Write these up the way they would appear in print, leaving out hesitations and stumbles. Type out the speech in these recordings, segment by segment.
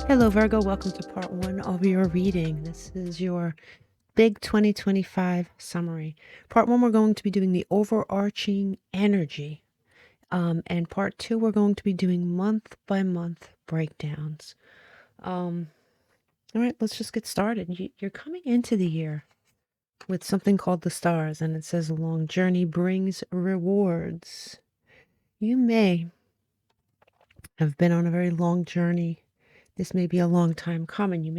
Hello, Virgo. Welcome to part one of your reading. This is your big 2025 summary. Part one, we're going to be doing the overarching energy. And part two, we're going to be doing month by month breakdowns. All right, let's just get started. You're coming into the year with something called the stars, and it says a long journey brings rewards. You may have been on a very long journey. This may be a long time coming. You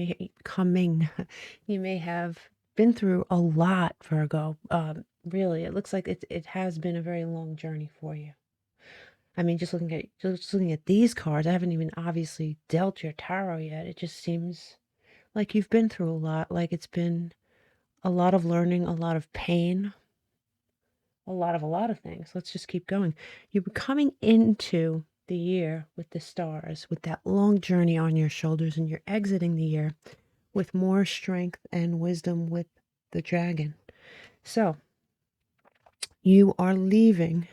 may have been through a lot, Virgo. Really, it looks like it has been a very long journey for you. I mean, just looking at these cards, I haven't even obviously dealt your tarot yet. It just seems like you've been through a lot. Like it's been a lot of learning, a lot of pain, a lot of things. Let's just keep going. You're coming into the year with the stars, with that long journey on your shoulders, and you're exiting the year with more strength and wisdom with the dragon. So you are leaving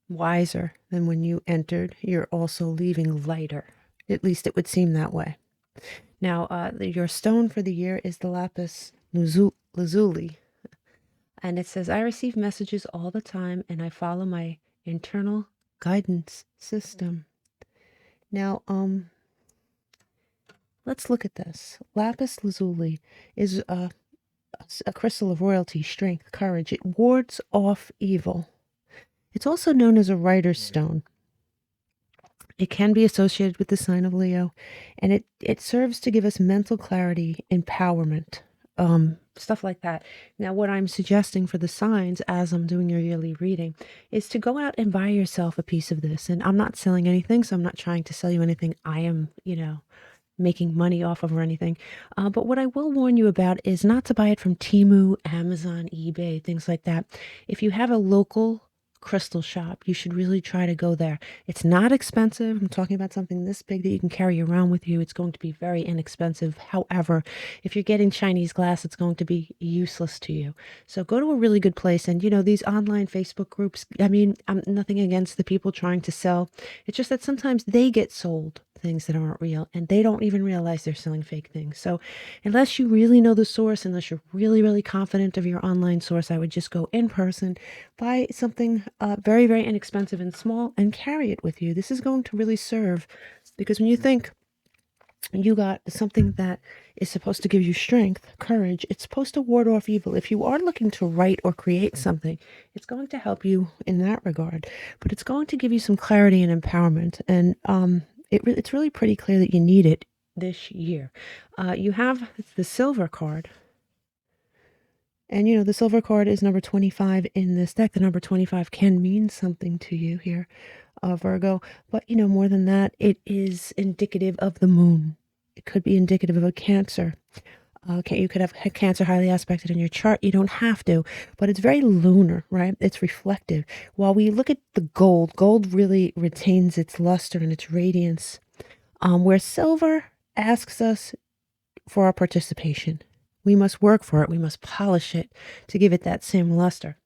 wiser than when you entered. You're also leaving lighter. At least it would seem that way. Now, your stone for the year is the lapis lazuli. And it says, I receive messages all the time and I follow my internal guidance system. Now, let's look at this. Lapis lazuli is a crystal of royalty, strength, courage. It wards off evil. It's also known as a writer's stone. It can be associated with the sign of Leo, and it serves to give us mental clarity, empowerment, stuff like that. Now, what I'm suggesting for the signs as I'm doing your yearly reading is to go out and buy yourself a piece of this. And I'm not selling anything, so I'm not trying to sell you anything I am, making money off of or anything. But what I will warn you about is not to buy it from Temu, Amazon, eBay, things like that. If you have a local crystal shop, you should really try to go there. It's not expensive. I'm talking about something this big that you can carry around with you. It's going to be very inexpensive. However, if you're getting Chinese glass, it's going to be useless to you. So go to a really good place. And these online Facebook groups, I mean, I'm nothing against the people trying to sell. It's just that sometimes they get sold things that aren't real and they don't even realize they're selling fake things. So unless you really know the source, unless you're really, really confident of your online source, I would just go in person, buy something very, very inexpensive and small and carry it with you. This is going to really serve, because when you think you got something that is supposed to give you strength, courage, it's supposed to ward off evil. If you are looking to write or create something, it's going to help you in that regard, but it's going to give you some clarity and empowerment. And it's really pretty clear that you need it this year. You have the silver card. And the silver card is number 25 in this deck. The number 25 can mean something to you here, Virgo. But, more than that, it is indicative of the moon. It could be indicative of a Cancer. You could have Cancer highly aspected in your chart. You don't have to, but it's very lunar, right? It's reflective. While we look at the gold really retains its luster and its radiance, where silver asks us for our participation. We must work for it. We must polish it to give it that same luster.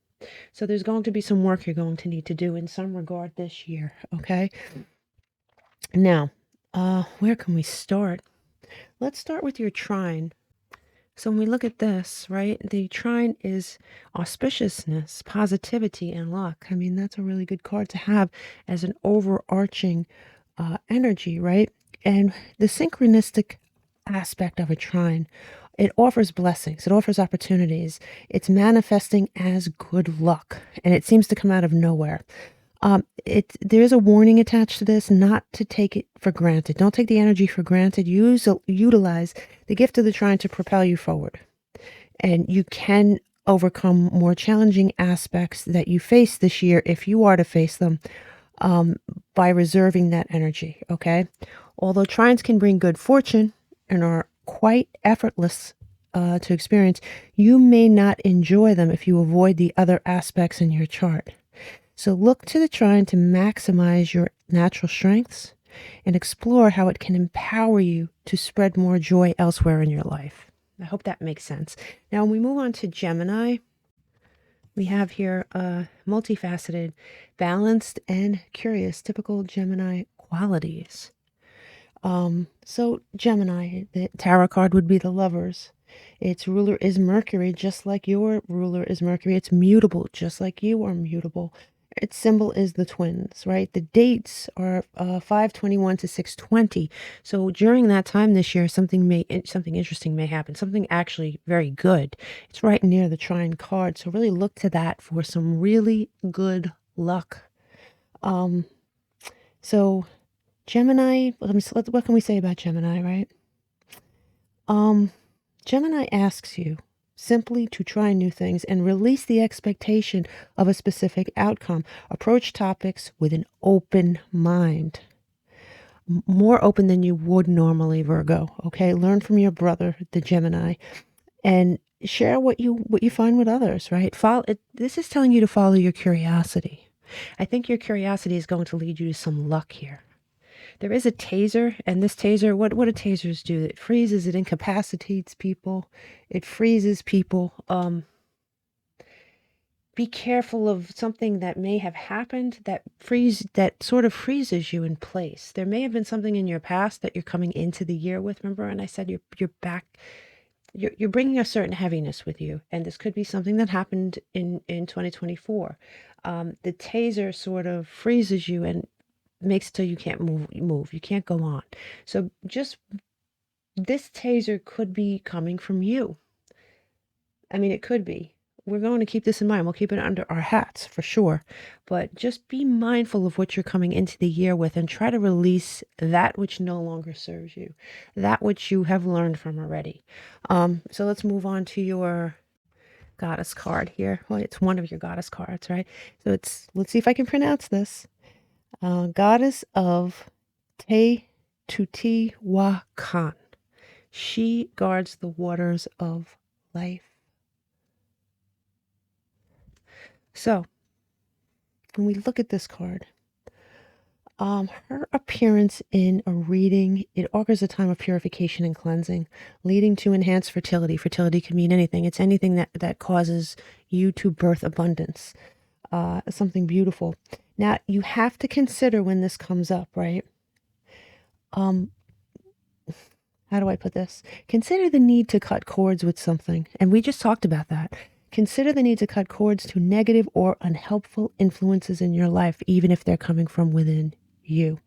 So there's going to be some work you're going to need to do in some regard this year, okay? Now, where can we start? Let's start with your trine. So when we look at this, right, the trine is auspiciousness, positivity, and luck. I mean, that's a really good card to have as an overarching energy, right? And the synchronistic aspect of a trine, it offers blessings, it offers opportunities, it's manifesting as good luck, and it seems to come out of nowhere. There is a warning attached to this, not to take it for granted. Don't take the energy for granted. Utilize the gift of the trine to propel you forward, and you can overcome more challenging aspects that you face this year, if you are to face them, by reserving that energy, okay? Although trines can bring good fortune and are quite effortless to experience, you may not enjoy them if you avoid the other aspects in your chart. So look to the trine to maximize your natural strengths and explore how it can empower you to spread more joy elsewhere in your life. I hope that makes sense. Now, when we move on to Gemini, we have here multifaceted, balanced, and curious, typical Gemini qualities. So Gemini, the tarot card would be the Lovers. Its ruler is Mercury, just like your ruler is Mercury. It's mutable, just like you are mutable. Its symbol is the twins, right? The dates are 5/21 to 6/20. So during that time this year, something interesting may happen. Something actually very good. It's right near the trine card, so really look to that for some really good luck. So Gemini, what can we say about Gemini, right? Gemini asks you simply to try new things and release the expectation of a specific outcome. Approach topics with an open mind. More open than you would normally, Virgo. Okay, learn from your brother, the Gemini, and share what you find with others. Right? This is telling you to follow your curiosity. I think your curiosity is going to lead you to some luck here. There is a taser, and this taser, what do tasers do? It freezes, it incapacitates people, it freezes people. Be careful of something that may have happened that sort of freezes you in place. There may have been something in your past that you're coming into the year with. Remember, and I said you're back. You're bringing a certain heaviness with you, and this could be something that happened in 2024. The taser sort of freezes you and makes it so you can't move. You can't go on. So just this taser could be coming from you. I mean, it could be. We're going to keep this in mind. We'll keep it under our hats for sure. But just be mindful of what you're coming into the year with and try to release that which no longer serves you, that which you have learned from already. So let's move on to your goddess card here. Well, it's one of your goddess cards, right? So let's see if I can pronounce this. Goddess of Teotihuacan. She guards the waters of life. So, when we look at this card, her appearance in a reading, it augurs a time of purification and cleansing, leading to enhanced fertility. Fertility can mean anything. It's anything that causes you to birth abundance, something beautiful. Now, you have to consider when this comes up, right? How do I put this? Consider the need to cut cords with something. And we just talked about that. Consider the need to cut cords to negative or unhelpful influences in your life, even if they're coming from within you.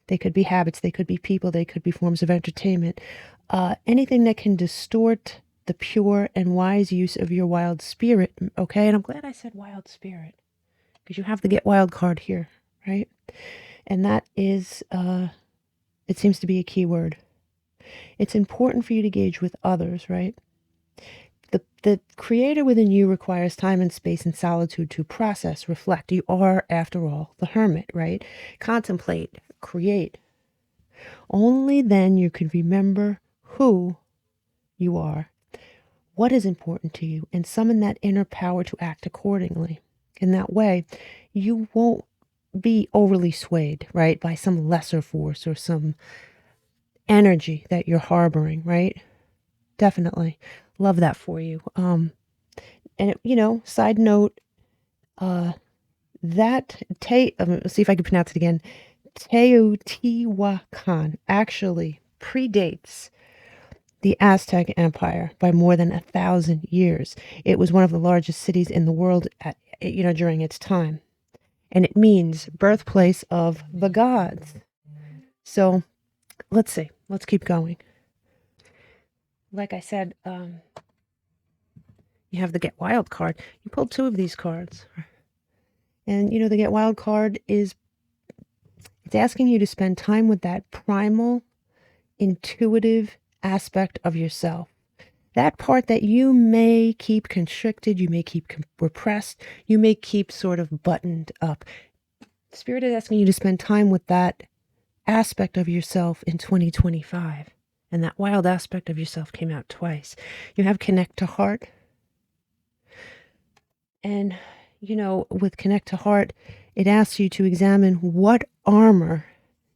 They could be habits, they could be people, they could be forms of entertainment. Anything that can distort the pure and wise use of your wild spirit. Okay, and I'm glad I said wild spirit, because you have the get wild card here, right? And that is, it seems to be a key word. It's important for you to gauge with others, right? The creator within you requires time and space and solitude to process, reflect. You are, after all, the hermit, right? Contemplate, create. Only then you can remember who you are, what is important to you, and summon that inner power to act accordingly. In that way, you won't be overly swayed, right, by some lesser force or some energy that you're harboring, right? Definitely. Love that for you. And side note, let's see if I can pronounce it again. Teotihuacan actually predates the Aztec Empire by more than 1,000 years. It was one of the largest cities in the world during its time. And it means birthplace of the gods. So let's see. Let's keep going. Like I said, you have the Get Wild card. You pulled two of these cards. And, the Get Wild card it's asking you to spend time with that primal, intuitive aspect of yourself. That part that you may keep constricted, you may keep repressed, you may keep sort of buttoned up. Spirit is asking you to spend time with that aspect of yourself in 2025. And that wild aspect of yourself came out twice. You have Connect to Heart. And, with Connect to Heart, it asks you to examine what armor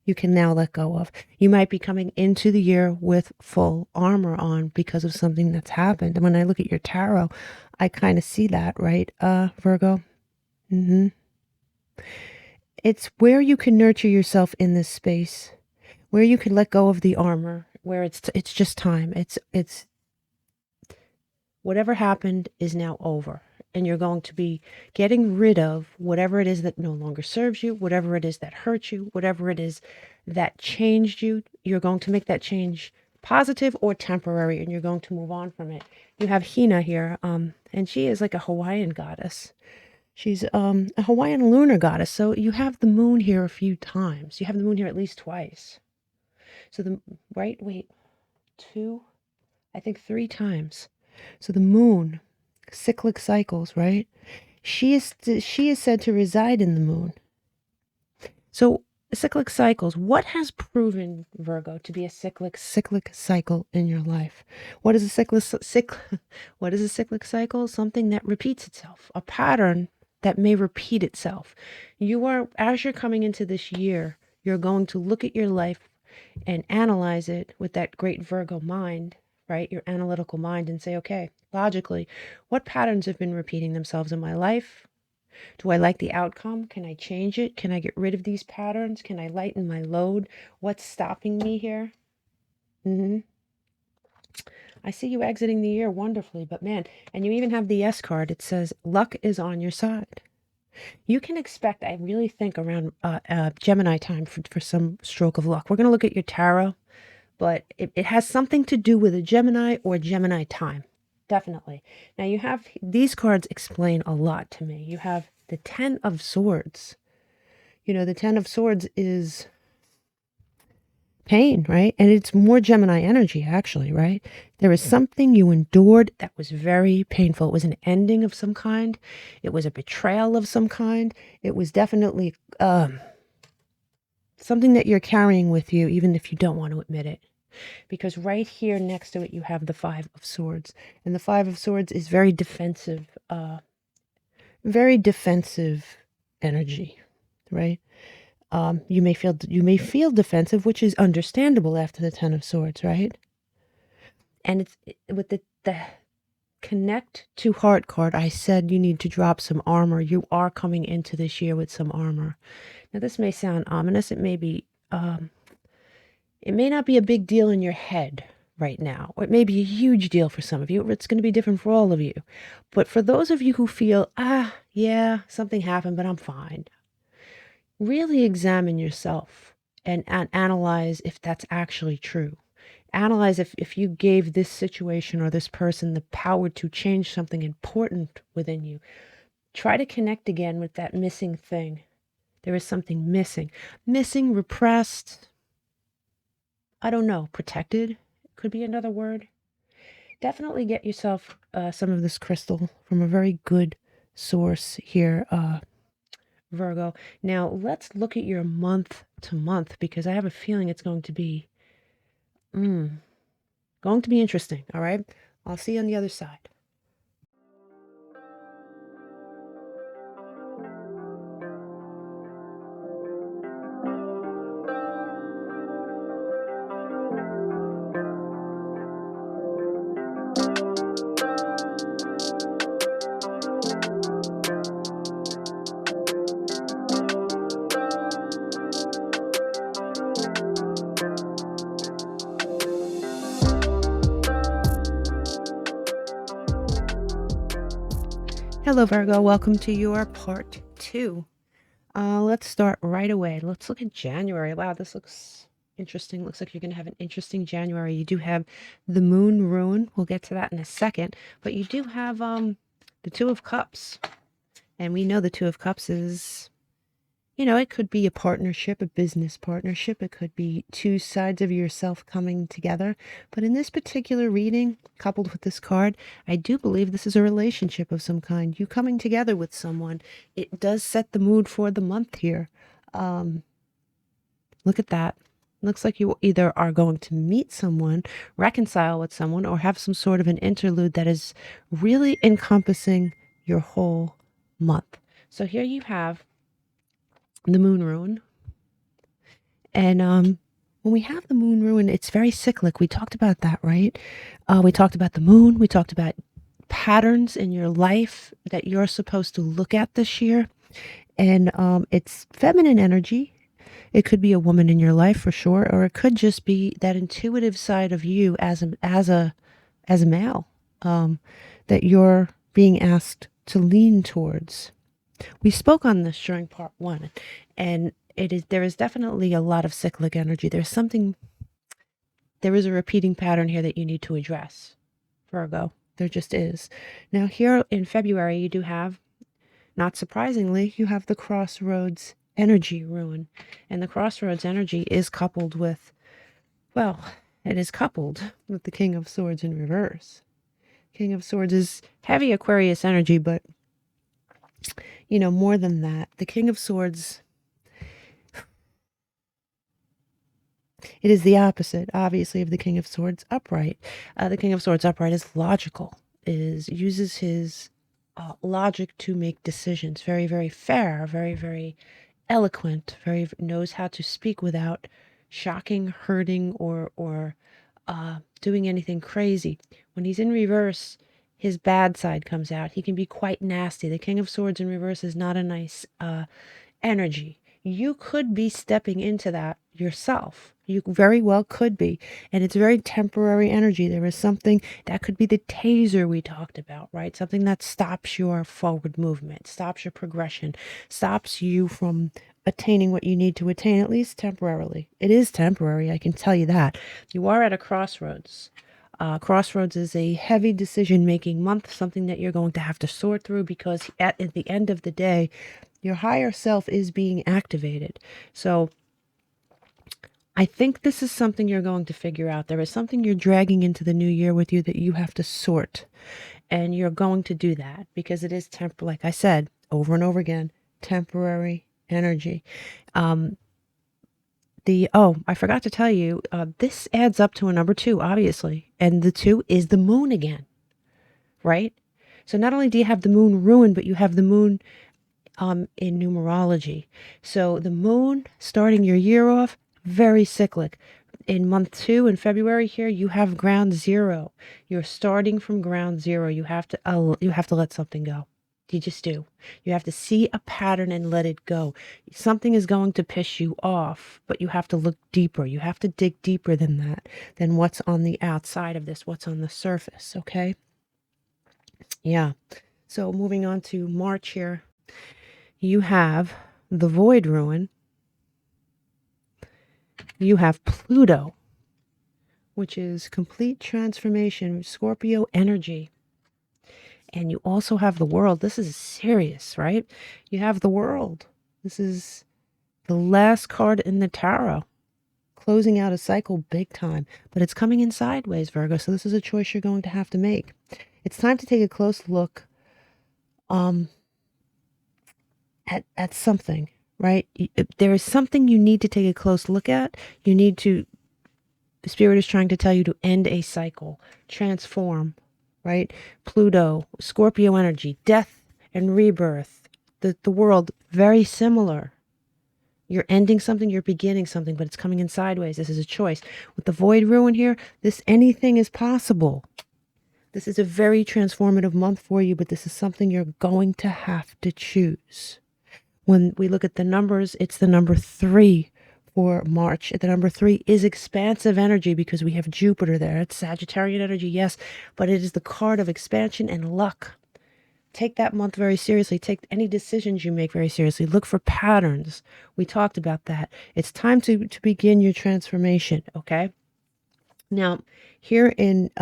you can now let go of. You might be coming into the year with full armor on because of something that's happened. And when I look at your tarot, I kind of see that, right, Virgo? It's where you can nurture yourself in this space, where you can let go of the armor, where it's just time. It's whatever happened is now over. And you're going to be getting rid of whatever it is that no longer serves you, whatever it is that hurt you, whatever it is that changed you. You're going to make that change positive or temporary, and you're going to move on from it. You have Hina here, and she is like a Hawaiian goddess. She's a Hawaiian lunar goddess. So you have the moon here a few times. You have the moon here at least twice. So I think 3 times. So the moon, cyclic cycles, right? She is said to reside in the moon. So cyclic cycles, what has proven, Virgo, to be a cyclic cycle in your life? What is a cyclic cycle? Something that repeats itself, a pattern that may repeat itself. As you're coming into this year, you're going to look at your life and analyze it with that great Virgo mind, right? Your analytical mind, and say, okay, logically, what patterns have been repeating themselves in my life? Do I like the outcome? Can I change it? Can I get rid of these patterns? Can I lighten my load? What's stopping me here? I see you exiting the year wonderfully, but man, and you even have the S card. It says luck is on your side. You can expect, I really think, around Gemini time for some stroke of luck. We're going to look at your tarot, but it has something to do with a Gemini or Gemini time. Definitely. Now you have, these cards explain a lot to me. You have the 10 of Swords. You know, the 10 of Swords is pain, right? And it's more Gemini energy, actually, right? There is something you endured that was very painful. It was an ending of some kind. It was a betrayal of some kind. It was definitely something that you're carrying with you, even if you don't want to admit it. Because right here next to it, you have the 5 of Swords. And the 5 of Swords is very defensive energy, right? You may feel defensive, which is understandable after the 10 of Swords, right? And it's with the connect to heart card. I said you need to drop some armor. You are coming into this year with some armor. Now, this may sound ominous. It may be, it may not be a big deal in your head right now, or it may be a huge deal for some of you, or it's going to be different for all of you. But for those of you who feel, yeah, something happened, but I'm fine, really examine yourself and analyze if that's actually true. Analyze if you gave this situation or this person the power to change something important within you. Try to connect again with that missing thing. There is something missing, repressed. I don't know, protected could be another word. Definitely get yourself some of this crystal from a very good source here, Virgo. Now, let's look at your month to month, because I have a feeling it's going to be interesting, all right? I'll see you on the other side. Hello, Virgo. Welcome to your part 2. Let's start right away. Let's look at January. Wow, this looks interesting. Looks like you're going to have an interesting January. You do have the moon rune. We'll get to that in a second. But you do have the 2 of Cups. And we know the 2 of Cups is, you know, it could be a partnership, a business partnership. It could be 2 sides of yourself coming together. But in this particular reading, coupled with this card, I do believe this is a relationship of some kind. You coming together with someone. It does set the mood for the month here. Look at that. Looks like you either are going to meet someone, reconcile with someone, or have some sort of an interlude that is really encompassing your whole month. So here you have the moon rune. And when we have the moon rune, it's very cyclic. We talked about that, right? We talked about the moon. We talked about patterns in your life that you're supposed to look at this year. And it's feminine energy. It could be a woman in your life for sure, or it could just be that intuitive side of you as a male, that you're being asked to lean towards. We spoke on this during part one, and there is definitely a lot of cyclic energy. There is a repeating pattern here that you need to address, Virgo. There just is. Now here in February, you do have, not surprisingly, you have the crossroads energy rune. And the crossroads energy is coupled with, well, it is coupled with the King of Swords in reverse. King of Swords is heavy Aquarius energy, but, more than that, the King of Swords, it is the opposite, obviously, of the King of Swords upright. The King of Swords upright is logical, uses his logic to make decisions. Very, very fair, very, very eloquent, knows how to speak without shocking, hurting, or doing anything crazy. When he's in reverse, his bad side comes out. He can be quite nasty. The King of Swords in reverse is not a nice energy. You could be stepping into that yourself. You very well could be. And it's very temporary energy. There is something that could be the taser we talked about, right? Something that stops your forward movement, stops your progression, stops you from attaining what you need to attain, at least temporarily. It is temporary, I can tell you that. You are at a crossroads. Crossroads is a heavy decision-making month, something that you're going to have to sort through, because at the end of the day, your higher self is being activated. So I think this is something you're going to figure out. There is something you're dragging into the new year with you that you have to sort. And you're going to do that because it is like I said, over and over again, temporary energy. I forgot to tell you, this adds up to a number 2, obviously. And the 2 is the moon again, right? So not only do you have the moon ruined, but you have the moon in numerology. So the moon starting your year off, very cyclic. In month 2 in February here, you have ground zero. You're starting from ground zero. You have to let something go. You just do. You have to see a pattern and let it go. Something is going to piss you off, but you have to look deeper. You have to dig deeper than that, than what's on the outside of this, what's on the surface, okay? Yeah. So moving on to March here, you have the void ruin. You have Pluto, which is complete transformation, Scorpio energy. And you also have the world. This is serious, right? You have the world. This is the last card in the tarot, closing out a cycle big time. But it's coming in sideways, Virgo. So this is a choice you're going to have to make. It's time to take a close look at something, right? There is something you need to take a close look at. The Spirit is trying to tell you to end a cycle, transform, right? Pluto, Scorpio energy, death and rebirth. The world, very similar. You're ending something, you're beginning something, but it's coming in sideways. This is a choice. With the void ruin here, anything is possible. This is a very transformative month for you, but this is something you're going to have to choose. When we look at the numbers, it's the number 3 for March. The number 3 is expansive energy because we have Jupiter there. It's Sagittarian energy, yes, but it is the card of expansion and luck. Take that month very seriously. Take any decisions you make very seriously. Look for patterns. We talked about that. It's time to begin your transformation, okay? Now, here in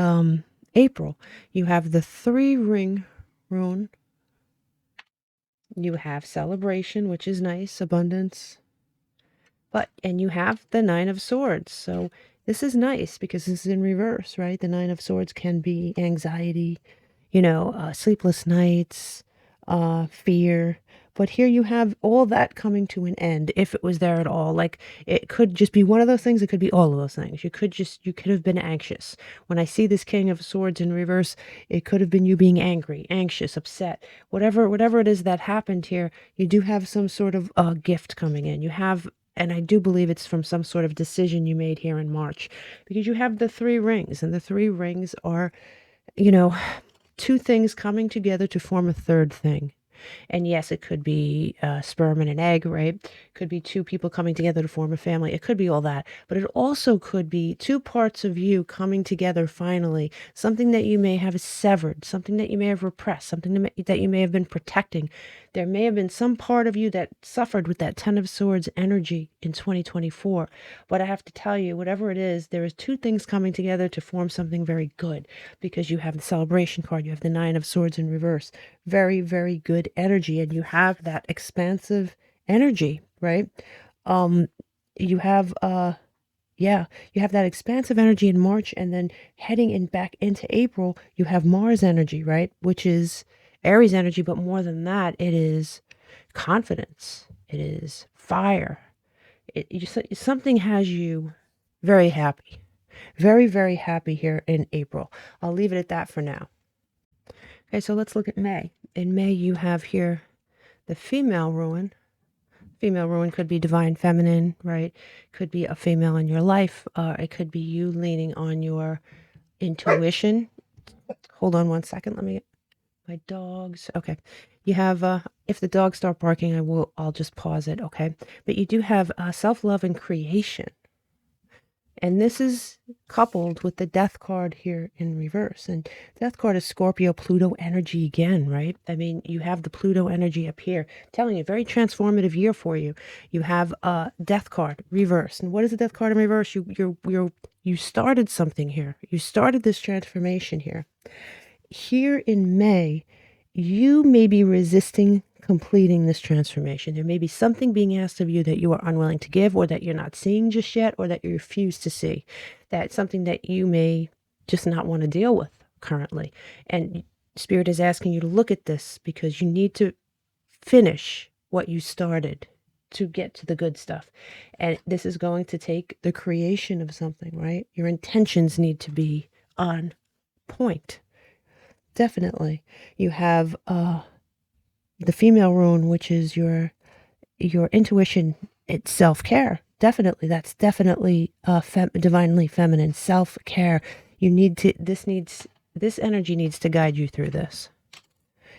April, you have the 3-ring rune. You have celebration, which is nice, abundance. And you have the 9 of Swords. So this is nice because this is in reverse, right? The 9 of Swords can be anxiety, sleepless nights, fear. But here you have all that coming to an end, if it was there at all. Like, it could just be one of those things. It could be all of those things. You could have been anxious. When I see this King of Swords in reverse, it could have been you being angry, anxious, upset. Whatever it is that happened here, you do have some sort of gift coming in. You have, and I do believe it's from some sort of decision you made here in March, because you have the 3 rings, and the 3 rings are, 2 things coming together to form a 3rd thing. And yes, it could be sperm and an egg, right? It could be two people coming together to form a family. It could be all that. But it also could be two parts of you coming together finally, something that you may have severed, something that you may have repressed, something that you may have been protecting. There may have been some part of you that suffered with that Ten of Swords energy in 2024. But I have to tell you, whatever it is, there is two things coming together to form something very good, because you have the celebration card, you have the Nine of Swords in reverse. Very, very good energy, and you have that expansive energy, right? You have yeah, you have that expansive energy in March, and then heading in back into April, you have Mars energy, right? Which is Aries energy, but more than that, it is confidence. It is fire. Something has you very happy. Very, very happy here in April. I'll leave it at that for now. Okay, so let's look at May. In May, you have here the female ruin. Female ruin could be divine feminine, right? Could be a female in your life. It could be you leaning on your intuition. Hold on one second. Let me get my dogs. Okay. You have, if the dogs start barking, I'll just pause it. Okay. But you do have self-love and creation. And this is coupled with the death card here in reverse. And death card is Scorpio, Pluto energy again, right? I mean, you have the Pluto energy up here. I'm telling you, very transformative year for you. You have a death card reverse. And what is the death card in reverse? You started something here. You started this transformation here. Here in May, you may be resisting completing this transformation. There may be something being asked of you that you are unwilling to give, or that you're not seeing just yet, or that you refuse to see. That's something that you may just not want to deal with currently. And Spirit is asking you to look at this, because you need to finish what you started to get to the good stuff. And this is going to take the creation of something, right? Your intentions need to be on point. Definitely. You have the female rune, which is your intuition. It's self-care. Definitely. That's definitely divinely feminine. Self-care. This energy needs to guide you through this.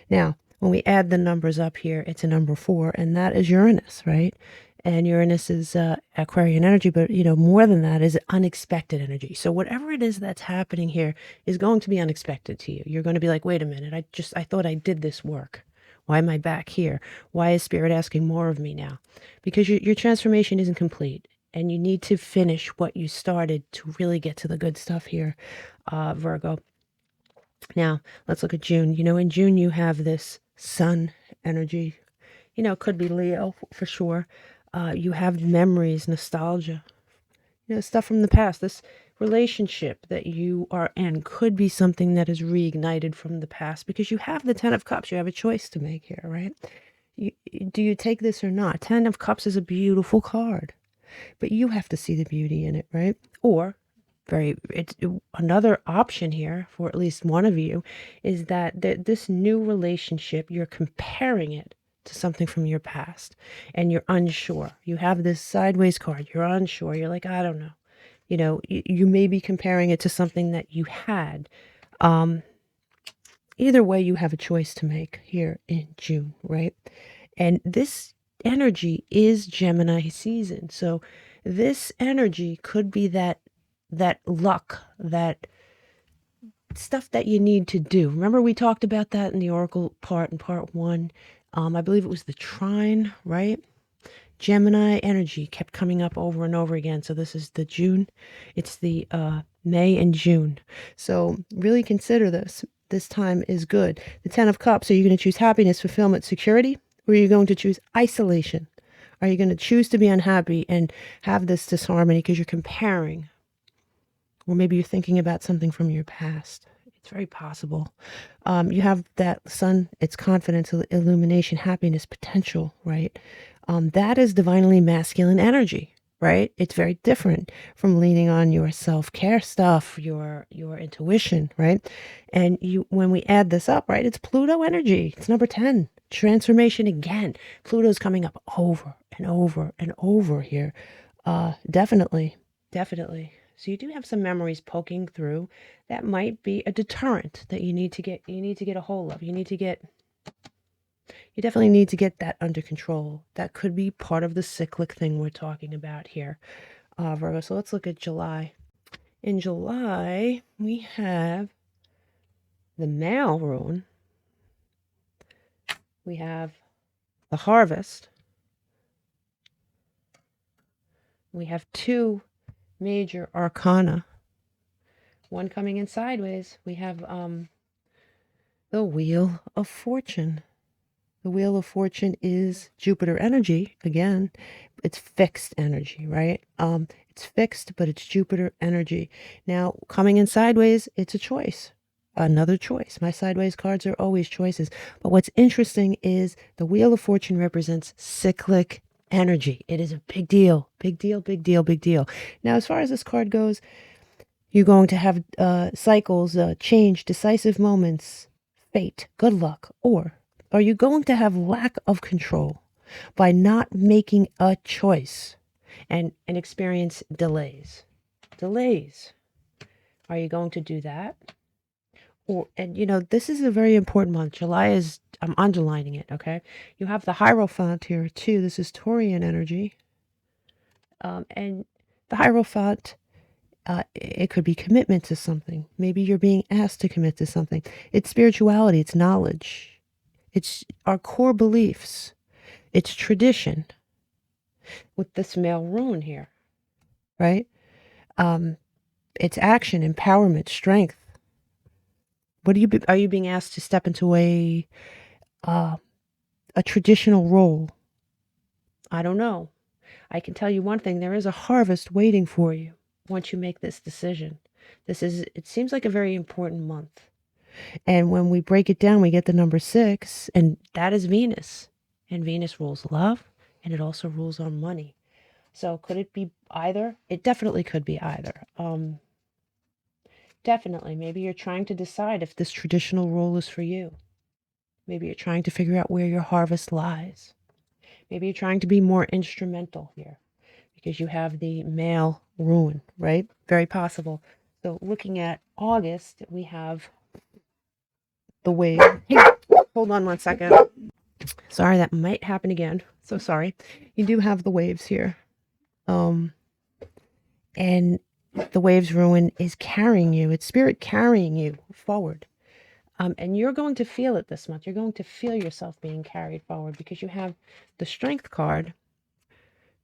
Now, when we add the numbers up here, it's a number 4, and that is Uranus, right? And Uranus is Aquarian energy, but more than that is unexpected energy. So whatever it is that's happening here is going to be unexpected to you. You're going to be like, wait a minute, I thought I did this work. Why am I back here? Why is Spirit asking more of me now? Because your transformation isn't complete, and you need to finish what you started to really get to the good stuff here, Virgo. Now, let's look at June. In June, you have this sun energy. It could be Leo for sure. You have memories, nostalgia, stuff from the past. This relationship that you are in could be something that is reignited from the past, because you have the Ten of Cups. You have a choice to make here, right? Do you take this or not? Ten of Cups is a beautiful card, but you have to see the beauty in it, right? Or it's another option here for at least one of you is that this new relationship, you're comparing it to something from your past, and you're unsure. You have this sideways card. You're unsure. You're like, I don't know. You may be comparing it to something that you had. Either way, you have a choice to make here in June, right? And this energy is Gemini season. So this energy could be that luck, that stuff that you need to do. Remember, we talked about that in the Oracle part in part 1. I believe it was the trine, right? Gemini energy kept coming up over and over again. So this is the June. It's the May and June. So really consider this. This time is good. The Ten of Cups, are you going to choose happiness, fulfillment, security? Or are you going to choose isolation? Are you going to choose to be unhappy and have this disharmony because you're comparing? Or maybe you're thinking about something from your past. It's very possible. You have that sun, it's confidence, illumination, happiness, potential, right? That is divinely masculine energy, right? It's very different from leaning on your self-care stuff, your intuition, right? And when we add this up, right, it's Pluto energy. It's number 10, transformation again. Pluto's coming up over and over and over here. Definitely. So you do have some memories poking through that might be a deterrent that you need to get a hold of. You need to get You definitely need to get that under control. That could be part of the cyclic thing we're talking about here, Virgo. So let's look at July. In July, we have the male rune. We have the harvest. We have two major arcana. One coming in sideways. We have the Wheel of Fortune. The Wheel of Fortune is Jupiter energy. Again, it's fixed energy, right? It's fixed, but it's Jupiter energy. Now, coming in sideways, it's a choice. Another choice. My sideways cards are always choices. But what's interesting is the Wheel of Fortune represents cyclic energy. It is a big deal. Big deal, big deal, big deal. Now, as far as this card goes, you're going to have cycles, change, decisive moments, fate, good luck, or are you going to have lack of control by not making a choice and experience delays? Delays. Are you going to do that? Or, and you know, this is a very important month. July is, I'm underlining it, okay? You have the Hierophant here too. This is Taurian energy. And the Hierophant, it could be commitment to something. Maybe you're being asked to commit to something. It's spirituality, it's knowledge. It's our core beliefs. It's tradition with this male rune here, right? It's action, empowerment, strength. What are you being asked to step into a traditional role? I don't know. I can tell you one thing, there is a harvest waiting for you once you make this decision. It seems like a very important month. And when we break it down, we get the number 6, and that is Venus. And Venus rules love, and it also rules on money. So could it be either? It definitely could be either. Definitely. Maybe you're trying to decide if this traditional role is for you. Maybe you're trying to figure out where your harvest lies. Maybe you're trying to be more instrumental here because you have the male rune, right? Very possible. So looking at August, we have the wave. Hey, hold on one second. Sorry, that might happen again. So sorry. You do have the waves here. And the waves rune is carrying you. It's spirit carrying you forward. And you're going to feel it this month. You're going to feel yourself being carried forward because you have the strength card.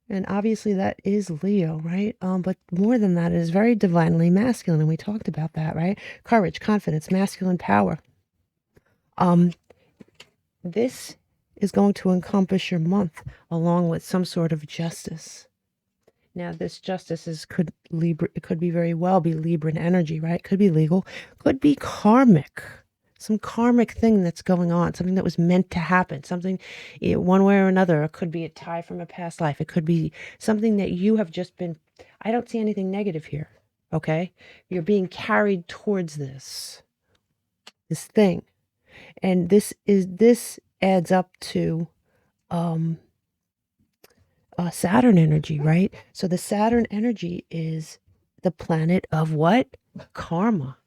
And obviously that is Leo, right? But more than that, it is very divinely masculine. And we talked about that, right? Courage, confidence, masculine power. This is going to encompass your month along with some sort of justice. Now, this justice could be very well be Libran energy, right? Could be legal, could be karmic, some karmic thing that's going on, something that was meant to happen, something one way or another. It could be a tie from a past life. It could be something that you have just been. I don't see anything negative here. Okay, you're being carried towards this thing, and this adds up to Saturn energy, right? So the Saturn energy is the planet of what? Karma.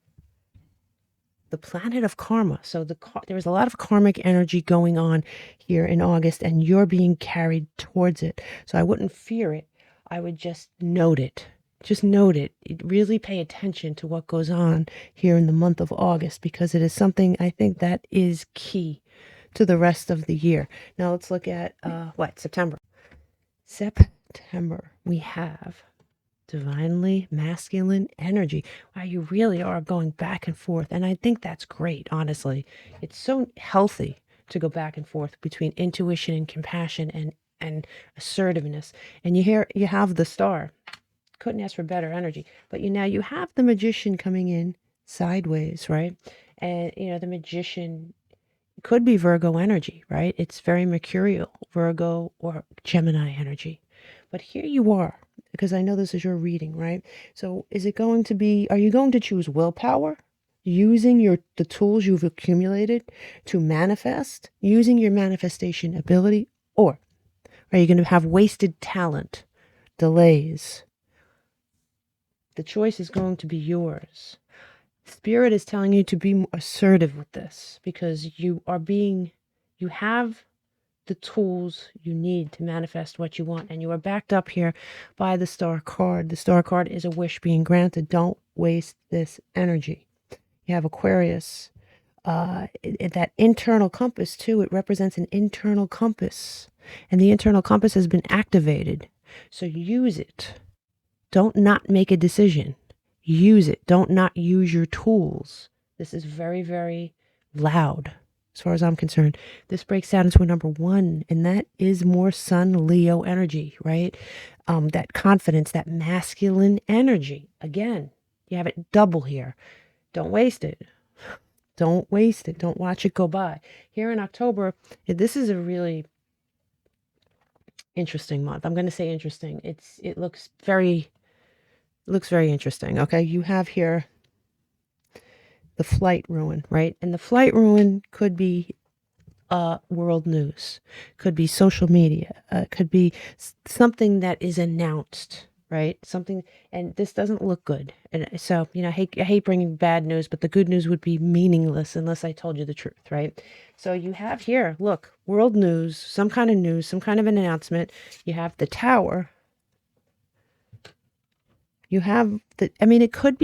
The planet of karma. So there's a lot of karmic energy going on here in August, and you're being carried towards it. So I wouldn't fear it. I would just note it. Just note it. Really pay attention to what goes on here in the month of August, because it is something I think that is key to the rest of the year. Now let's look at September. September, we have divinely masculine energy. Wow, you really are going back and forth. And I think that's great, honestly. It's so healthy to go back and forth between intuition and compassion and assertiveness. And you have the star. Couldn't ask for better energy. But you have the magician coming in sideways, right? And the magician could be Virgo energy, right? It's very mercurial, Virgo or Gemini energy. But here you are, because I know this is your reading, right? So are you going to choose willpower, using the tools you've accumulated to manifest, using your manifestation ability, or are you going to have wasted talent, delays? The choice is going to be yours. Spirit is telling you to be assertive with this because you are being You have the tools you need to manifest what you want, and you are backed up here by the Star card. The Star card is a wish being granted. Don't waste this energy. You have Aquarius. That internal compass too, it represents an internal compass, and the internal compass has been activated, so use it. Don't not make a decision. Use it. Don't not use your tools. This is very, very loud as far as I'm concerned. This breaks down into a number 1, and that is more Sun Leo energy, right? That confidence, that masculine energy. Again, you have it double here. Don't waste it. Don't waste it. Don't watch it go by. Here in October, this is a really interesting month. I'm going to say interesting. It looks very interesting. Okay, you have here the flight ruin, right? And the flight ruin could be world news, could be social media, could be something that is announced, right? Something, and this doesn't look good. And so, I hate bringing bad news, but the good news would be meaningless unless I told you the truth, right? So you have here, look, world news, some kind of an announcement. You have the Tower. You have it could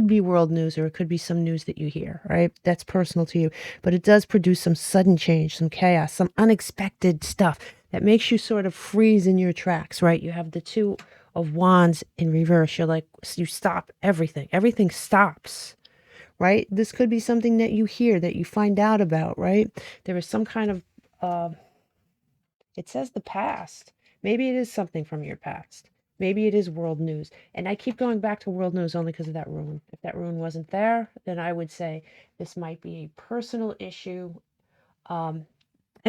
be world news, or it could be some news that you hear, right? That's personal to you, but it does produce some sudden change, some chaos, some unexpected stuff that makes you sort of freeze in your tracks, right? You have the Two of Wands in reverse. You're like, you stop everything. Everything stops, right? This could be something that you hear, that you find out about, right? There is some kind of, it says the past. Maybe it is something from your past. Maybe it is world news. And I keep going back to world news only because of that rune. If that rune wasn't there, then I would say this might be a personal issue. And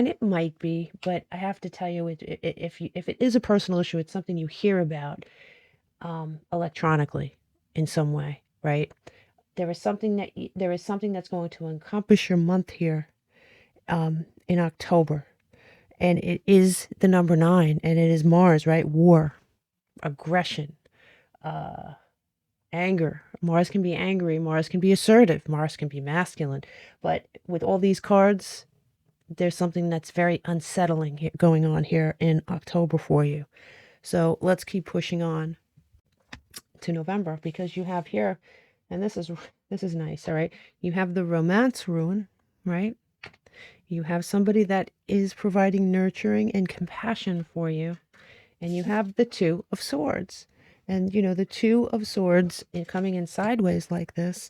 it might be, but I have to tell you, if it is a personal issue, it's something you hear about electronically in some way, right? There is something that's going to encompass your month here in October. And it is the number 9, and it is Mars, right? War, aggression, anger. Mars can be angry, Mars can be assertive, Mars can be masculine. But with all these cards, there's something that's very unsettling going on here in October for you. So let's keep pushing on to November, because you have here, and this is nice, all right? You have the romance ruin, right? You have somebody that is providing nurturing and compassion for you. And you have the Two of Swords. And, the Two of Swords coming in sideways like this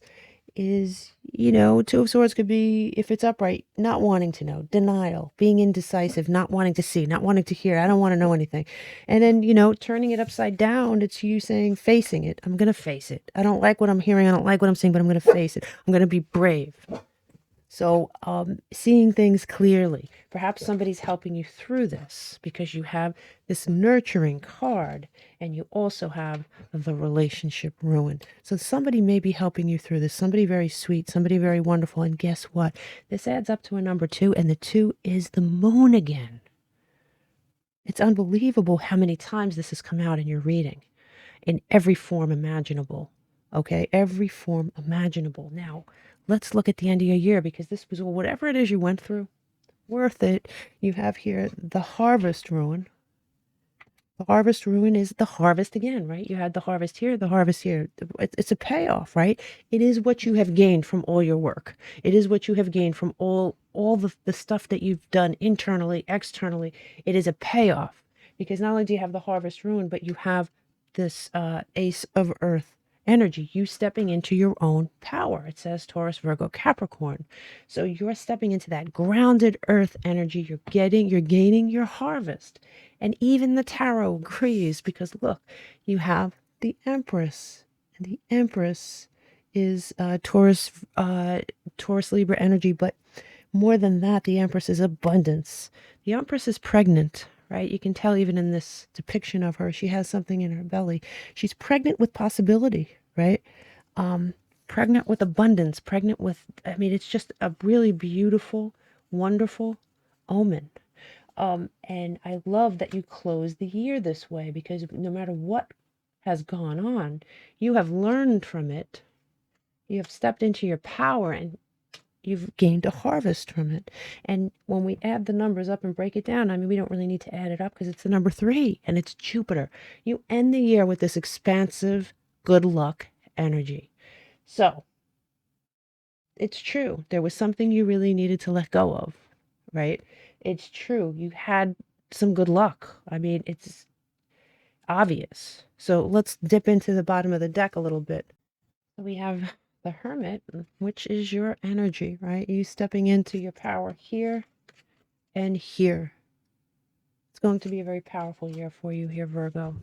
is, Two of Swords could be, if it's upright, not wanting to know, denial, being indecisive, not wanting to see, not wanting to hear. I don't want to know anything. And then, turning it upside down, it's you saying, facing it. I'm going to face it. I don't like what I'm hearing. I don't like what I'm seeing, but I'm going to face it. I'm going to be brave. So seeing things clearly, perhaps somebody's helping you through this, because you have this nurturing card, and you also have the relationship ruin. So somebody may be helping you through this, somebody very sweet, somebody very wonderful. And guess what? This adds up to a number 2, and the 2 is the moon again. It's unbelievable how many times this has come out in your reading, in every form imaginable. Okay, every form imaginable. Now, let's look at the end of your year, because this was, whatever it is you went through, worth it. You have here the harvest ruin. The harvest ruin is the harvest again, right? You had the harvest here, the harvest here. It's a payoff, right? It is what you have gained from all your work. It is what you have gained from all the stuff that you've done internally, externally. It is a payoff, because not only do you have the harvest ruin, but you have this Ace of Earth energy, you stepping into your own power. It says Taurus, Virgo, Capricorn. So you're stepping into that grounded earth energy. You're gaining your harvest. And even the tarot agrees, because look, you have the Empress, and the Empress is Taurus, Libra energy. But more than that, the Empress is abundance. The Empress is pregnant, right? You can tell even in this depiction of her, she has something in her belly. She's pregnant with possibility, right? Pregnant with abundance, pregnant with, it's just a really beautiful, wonderful omen. And I love that you close the year this way, because no matter what has gone on, you have learned from it. You have stepped into your power, and you've gained a harvest from it. And when we add the numbers up and break it down, I mean, we don't really need to add it up because it's the number 3 and it's Jupiter. You end the year with this expansive good luck energy. So it's true. There was something you really needed to let go of, right? It's true. You had some good luck. I mean, it's obvious. So let's dip into the bottom of the deck a little bit. We have the Hermit, which is your energy, right? You stepping into your power here and here. It's going to be a very powerful year for you here, Virgo.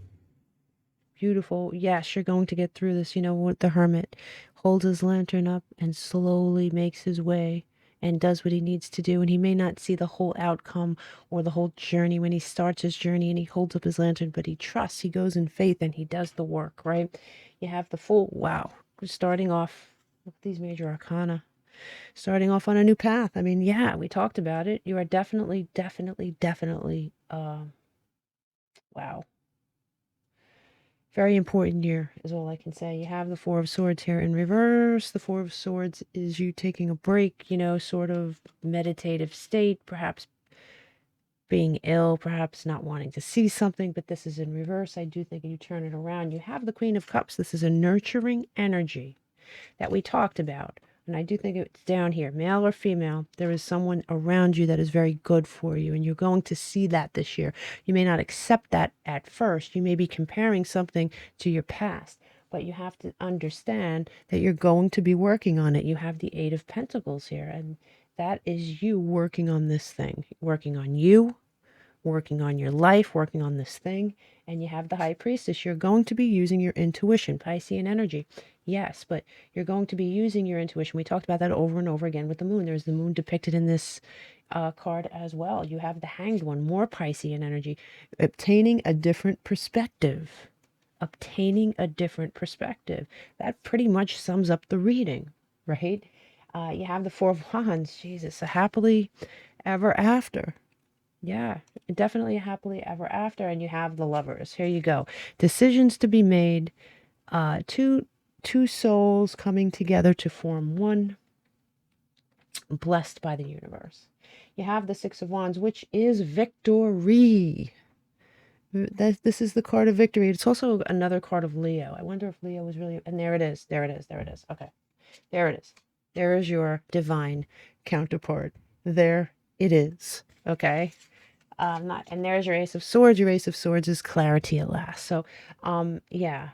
Beautiful. Yes, you're going to get through this. You know what? The Hermit holds his lantern up and slowly makes his way and does what he needs to do. And he may not see the whole outcome or the whole journey when he starts his journey and he holds up his lantern, but he trusts, he goes in faith and he does the work, right? You have the full, wow, we're starting off with these major arcana, starting off on a new path. I mean, yeah, we talked about it. You are definitely, wow. Very important year is all I can say. You have the Four of Swords here in reverse. The Four of Swords is you taking a break, you know, sort of meditative state, perhaps being ill, perhaps not wanting to see something, but this is in reverse. I do think you turn it around. You have the Queen of Cups. This is a nurturing energy that we talked about. And I do think it's down here, male or female, there is someone around you that is very good for you. And you're going to see that this year. You may not accept that at first. You may be comparing something to your past. But you have to understand that you're going to be working on it. You have the Eight of Pentacles here. And that is you working on this thing. Working on you, working on your life, working on this thing. And you have the High Priestess. You're going to be using your intuition, Piscean energy. Yes, but you're going to be using your intuition. We talked about that over and over again with the moon. There's the moon depicted in this card as well. You have the Hanged One, more Piscean energy. Obtaining a different perspective. Obtaining a different perspective. That pretty much sums up the reading, right? You have the Four of Wands. Jesus, a happily ever after. Yeah, definitely a happily ever after. And you have the Lovers. Here you go. Decisions to be made. Two souls coming together to form one, blessed by the universe. You have the Six of Wands, which is victory. This is the card of victory. It's also another card of Leo. I wonder if Leo was really, and there it is. There it is. There it is. Okay. There it is. There is your divine counterpart. There it is. Okay. And there's your Ace of Swords. Your Ace of Swords is clarity at last. So, yeah,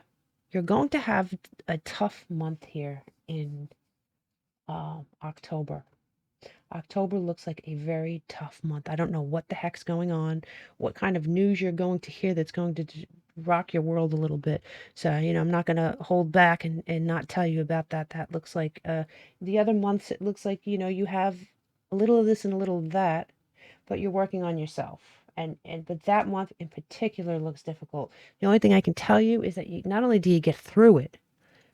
you're going to have a tough month here in October. October looks like a very tough month. I don't know what the heck's going on, what kind of news you're going to hear that's going to rock your world a little bit. So, you know, I'm not going to hold back and not tell you about that. That looks like the other months, it looks like, you know, you have a little of this and a little of that, but you're working on yourself. But that month in particular looks difficult. The only thing I can tell you is that you, not only do you get through it,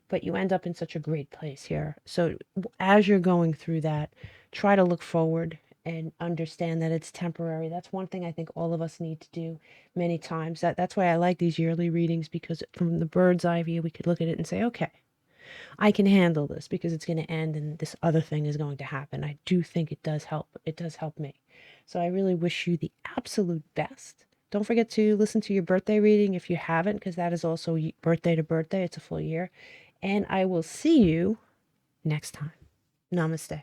but you end up in such a great place here. So as you're going through that, try to look forward and understand that it's temporary. That's one thing I think all of us need to do many times. That's why I like these yearly readings, because from the bird's eye view, we could look at it and say, okay, I can handle this because it's going to end and this other thing is going to happen. I do think it does help. It does help me. So I really wish you the absolute best. Don't forget to listen to your birthday reading if you haven't, because that is also birthday to birthday. It's a full year. And I will see you next time. Namaste.